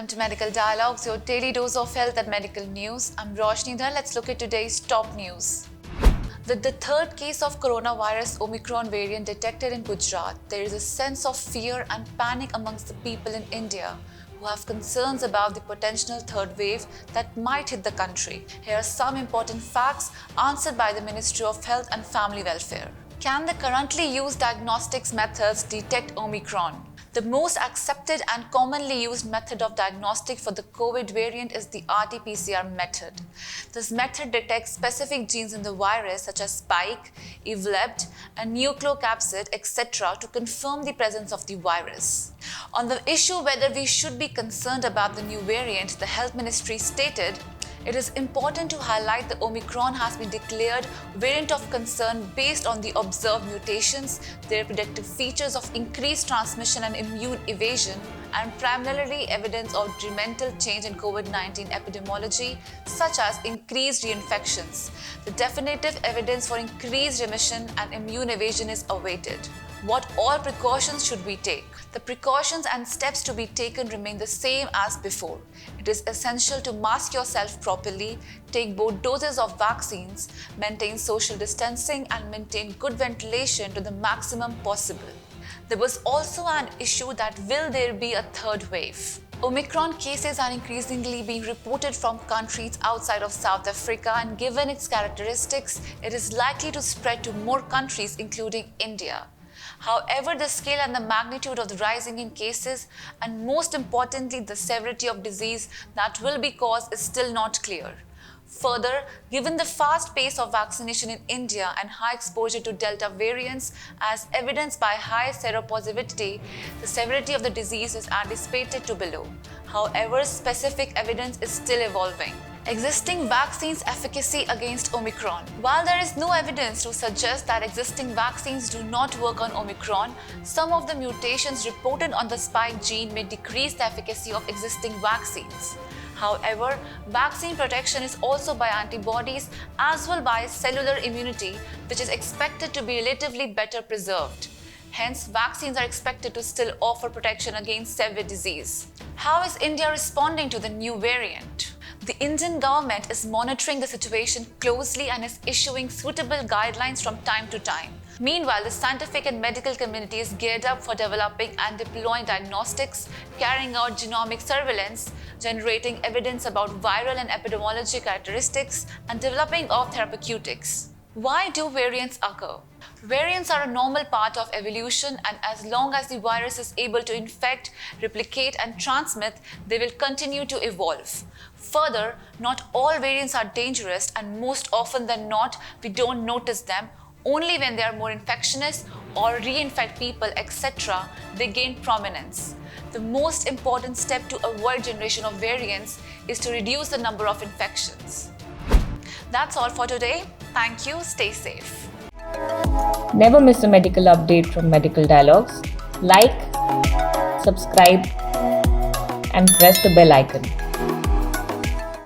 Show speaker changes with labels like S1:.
S1: welcome to Medical Dialogues, your daily dose of health and medical news. I'm Roshni Dhar. Let's look at today's top news. With the third case of coronavirus Omicron variant detected in Gujarat, there is a sense of fear and panic amongst the people in India who have concerns about the potential third wave that might hit the country. Here are some important facts answered by the Ministry of Health and Family Welfare. Can the currently used diagnostics methods detect Omicron? The most accepted and commonly used method of diagnostic for the COVID variant is the RT-PCR method. This method detects specific genes in the virus such as spike, eVLEBT, and nucleocapsid, etc. to confirm the presence of the virus. On the issue whether we should be concerned about the new variant, the Health Ministry stated, "It is important to highlight that Omicron has been declared variant of concern based on the observed mutations, their predictive features of increased transmission and immune evasion, and primarily evidence of detrimental change in COVID-19 epidemiology, such as increased reinfections. The definitive evidence for increased remission and immune evasion is awaited. What all precautions should we take? The precautions and steps to be taken remain the same as before. It is essential to mask yourself properly, take both doses of vaccines, maintain social distancing, and maintain good ventilation to the maximum possible." There was also an issue that will there be a third wave? Omicron cases are increasingly being reported from countries outside of South Africa, and given its characteristics, it is likely to spread to more countries including India. However, the scale and the magnitude of the rising in cases, and most importantly, the severity of disease that will be caused, is still not clear. Further, given the fast pace of vaccination in India and high exposure to Delta variants, as evidenced by high seropositivity, the severity of the disease is anticipated to be low. However, specific evidence is still evolving. Existing vaccines' efficacy against Omicron. While there is no evidence to suggest that existing vaccines do not work on Omicron, some of the mutations reported on the spike gene may decrease the efficacy of existing vaccines. However, vaccine protection is also by antibodies as well by cellular immunity, which is expected to be relatively better preserved. Hence, vaccines are expected to still offer protection against severe disease. How is India responding to the new variant? The Indian government is monitoring the situation closely and is issuing suitable guidelines from time to time. Meanwhile, the scientific and medical community is geared up for developing and deploying diagnostics, carrying out genomic surveillance, generating evidence about viral and epidemiology characteristics, and developing of therapeutics. Why do variants occur? Variants are a normal part of evolution, and as long as the virus is able to infect, replicate, and transmit, they will continue to evolve. Further, not all variants are dangerous, and most often than not, we don't notice them. Only when they are more infectious or reinfect people, etc., they gain prominence. The most important step to avoid generation of variants is to reduce the number of infections. That's all for today. Thank you. Stay safe.
S2: Never miss a medical update from Medical Dialogues. Like, subscribe, and press the bell icon.